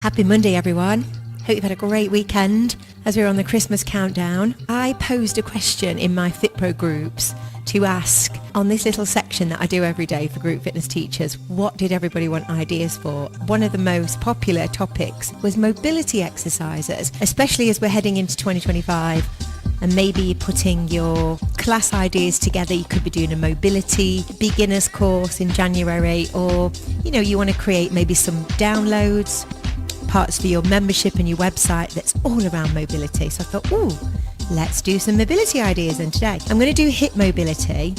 Happy Monday, everyone. Hope you've had a great weekend as we're on the Christmas countdown. I posed a question in my FitPro groups to ask on this little section that I do every day for group fitness teachers, what did everybody want ideas for? One of the most popular topics was mobility exercises, especially as we're heading into 2025 and maybe you're putting your class ideas together. You could be doing a mobility beginners course in January, or you want to create maybe some downloads, parts for your membership and your website that's all around mobility. So I thought, let's do some mobility ideas. And today I'm going to do hip mobility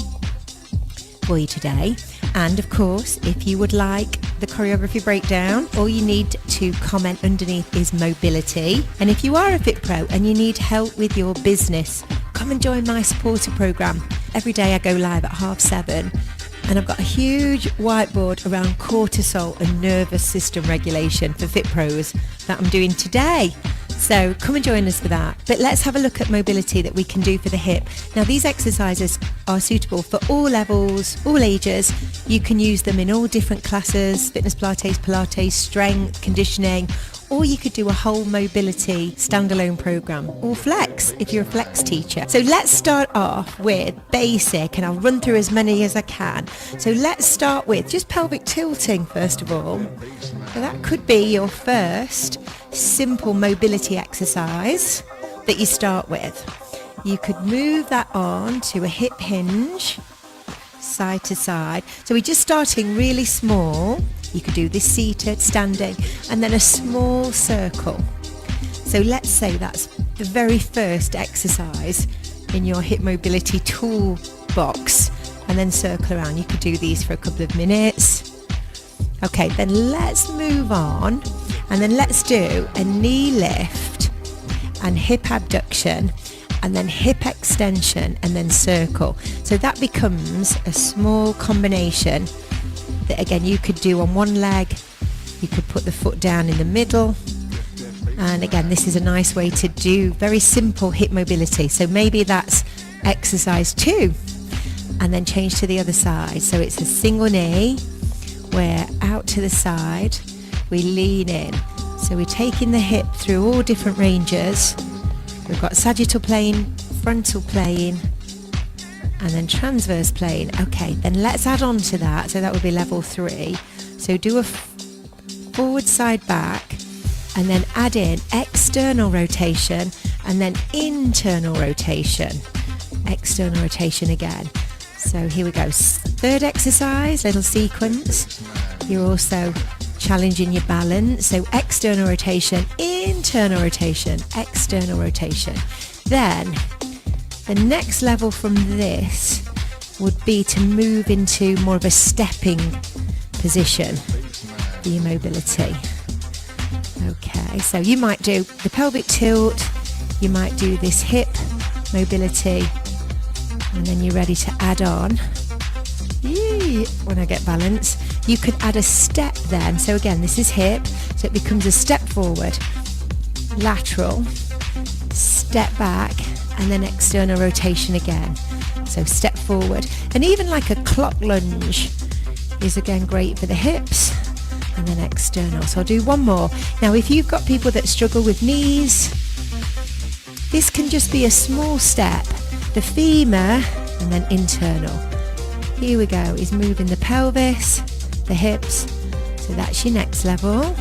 for you today. And of course, if you would like the choreography breakdown, all you need to comment underneath is mobility. And if you are a Fit Pro and you need help with your business, come and join my supporter program. Every day I go live at 7:30. And I've got a huge whiteboard around cortisol and nervous system regulation for Fit Pros that I'm doing today. So come and join us for that. But let's have a look at mobility that we can do for the hip. Now, these exercises are suitable for all levels, all ages. You can use them in all different classes: fitness, Pilates, strength, conditioning, or you could do a whole mobility standalone program, or flex if you're a flex teacher. So let's start off with basic, and I'll run through as many as I can. So let's start with just pelvic tilting first of all. So that could be your first simple mobility exercise that you start with. You could move that on to a hip hinge, side to side. So we're just starting really small. You could do this seated, standing, and then a small circle. So let's say that's the very first exercise in your hip mobility toolbox, and then circle around. You could do these for a couple of minutes. Okay, then let's move on, and then let's do a knee lift and hip abduction, and then hip extension, and then circle. So that becomes a small combination that again you could do on one leg. You could put the foot down in the middle, and again this is a nice way to do very simple hip mobility. So maybe that's exercise 2, and then change to the other side. So it's a single knee, we're out to the side, we lean in. So we're taking the hip through all different ranges. We've got sagittal plane, frontal plane, and then transverse plane. Okay, then let's add on to that. So that would be level 3. So do a forward side back, and then add in external rotation, and then internal rotation. External rotation again. So here we go. Third exercise, little sequence. You're also challenging your balance. So external rotation, internal rotation, external rotation. Then the next level from this would be to move into more of a stepping position for your mobility. Okay, so you might do the pelvic tilt, you might do this hip mobility, and then you're ready to add on. When I get balance, you could add a step then. So again, this is hip, so it becomes a step forward, lateral, step back, and then external rotation again. So step forward, and even like a clock lunge is again great for the hips, and then external. So I'll do one more. Now if you've got people that struggle with knees, this can just be a small step, the femur, and then internal. Here we go, is moving the pelvis, the hips, so that's your next level.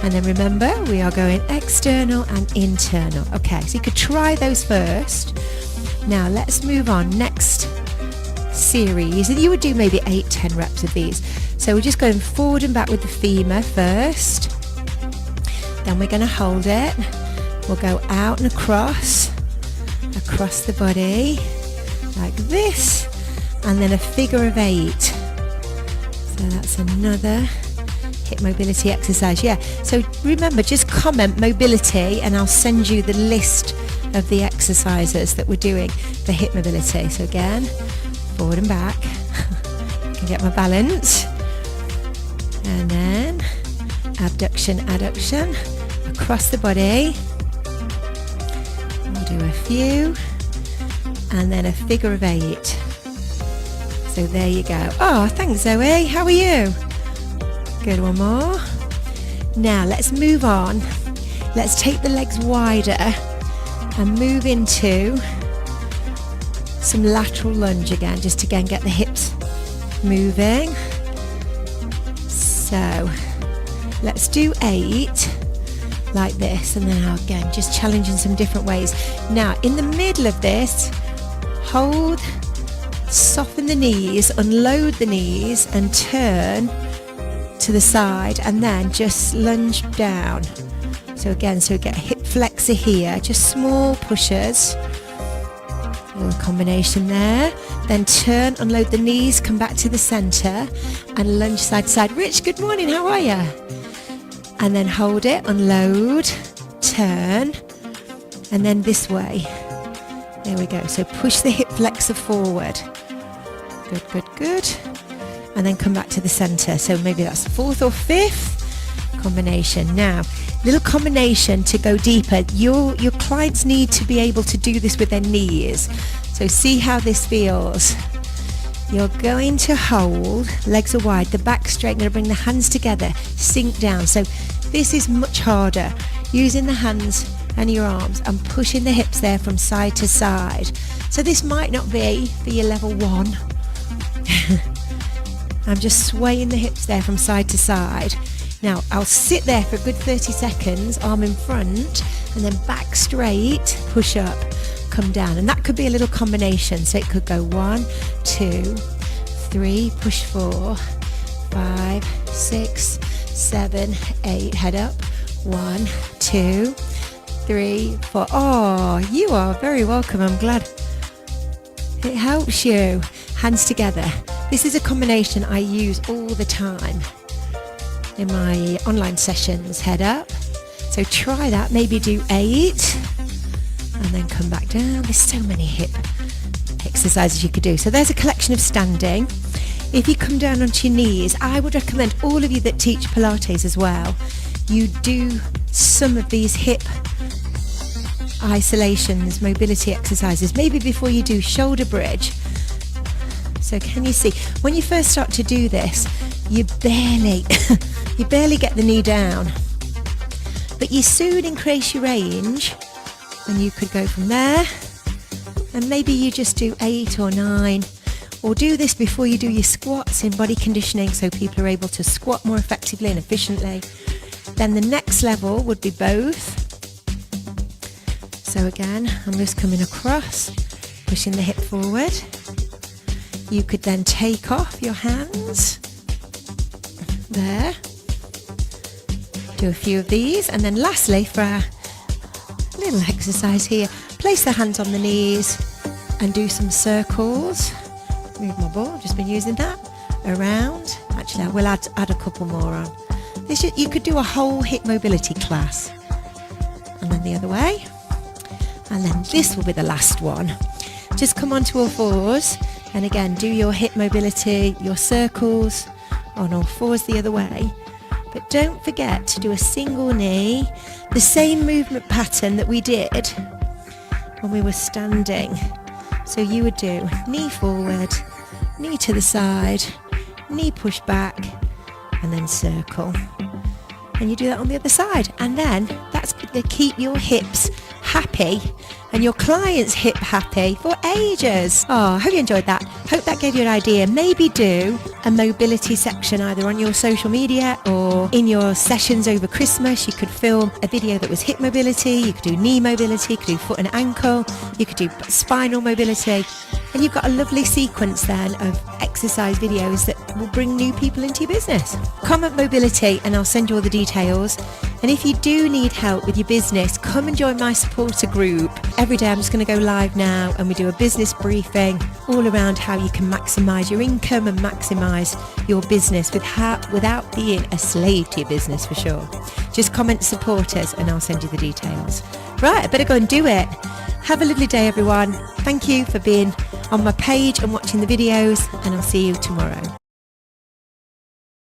And then remember, we are going external and internal. Okay, so you could try those first. Now let's move on. Next series, and you would do maybe 8-10 reps of these. So we're just going forward and back with the femur first. Then we're going to hold it. We'll go out and across the body, like this, and then a figure of 8. So that's another hip mobility exercise. Yeah, so remember, just comment mobility and I'll send you the list of the exercises that we're doing for hip mobility. So again, forward and back. I can get my balance, and then abduction, adduction across the body. We'll do a few, and then a figure of 8. So there you go. Oh, thanks Zoe, how are you? Good, one more. Now let's move on. Let's take the legs wider and move into some lateral lunge again, just to again get the hips moving. So let's do 8 like this, and then again just challenging some different ways. Now in the middle of this, hold, soften the knees, unload the knees and turn to the side, and then just lunge down. So again, so we get a hip flexor here, just small pushes. A little combination there. Then turn, unload the knees, come back to the center and lunge side to side. Rich, good morning, how are you? And then hold it, unload, turn, and then this way. There we go. So push the hip flexor forward. Good, good, good. And then come back to the center. So maybe that's the 4th or 5th combination. Now, little combination to go deeper. Your clients need to be able to do this with their knees. So see how this feels. You're going to hold, legs are wide, the back straight, going to bring the hands together, sink down. So this is much harder. Using the hands and your arms and pushing the hips there from side to side. So this might not be for your level 1. I'm just swaying the hips there from side to side. Now I'll sit there for a good 30 seconds, arm in front, and then back straight, push up, come down. And that could be a little combination. So it could go 1, 2, 3, push 4, 5, 6, 7, 8, head up, 1, 2, 3, 4. Oh, you are very welcome. I'm glad it helps you. Hands together. This is a combination I use all the time in my online sessions. Head up. So try that. Maybe do 8 and then come back down. There's so many hip exercises you could do. So there's a collection of standing. If you come down onto your knees, I would recommend all of you that teach Pilates as well, you do some of these hip isolations, mobility exercises, maybe before you do shoulder bridge. So can you see, when you first start to do this, you barely get the knee down, but you soon increase your range, and you could go from there, and maybe you just do 8 or 9, or do this before you do your squats in body conditioning, so people are able to squat more effectively and efficiently. Then the next level would be both. So again, I'm just coming across, pushing the hip forward. You could then take off your hands there, do a few of these, and then lastly, for a little exercise here, place the hands on the knees and do some circles. Move my ball, just been using that around. Actually, I will add a couple more on. You could do a whole hip mobility class, and then the other way, and then this will be the last one. Just come onto all fours. And again, do your hip mobility, your circles on all fours the other way. But don't forget to do a single knee, the same movement pattern that we did when we were standing. So you would do knee forward, knee to the side, knee push back, and then circle. And you do that on the other side. And then that's going to keep your hips happy and your clients hip happy for ages. Oh, I hope you enjoyed that. Hope that gave you an idea. Maybe do a mobility section either on your social media or in your sessions over Christmas. You could film a video that was hip mobility, you could do knee mobility, you could do foot and ankle, you could do spinal mobility, and you've got a lovely sequence then of exercise videos that will bring new people into your business. Comment mobility and I'll send you all the details. And if you do need help with your business, come and join my supporter group. Every day I'm just going to go live now and we do a business briefing all around how you can maximise your income and maximise your business without being a slave to your business, for sure. Just comment supporters and I'll send you the details. Right, I better go and do it. Have a lovely day, everyone. Thank you for being on my page and watching the videos, and I'll see you tomorrow.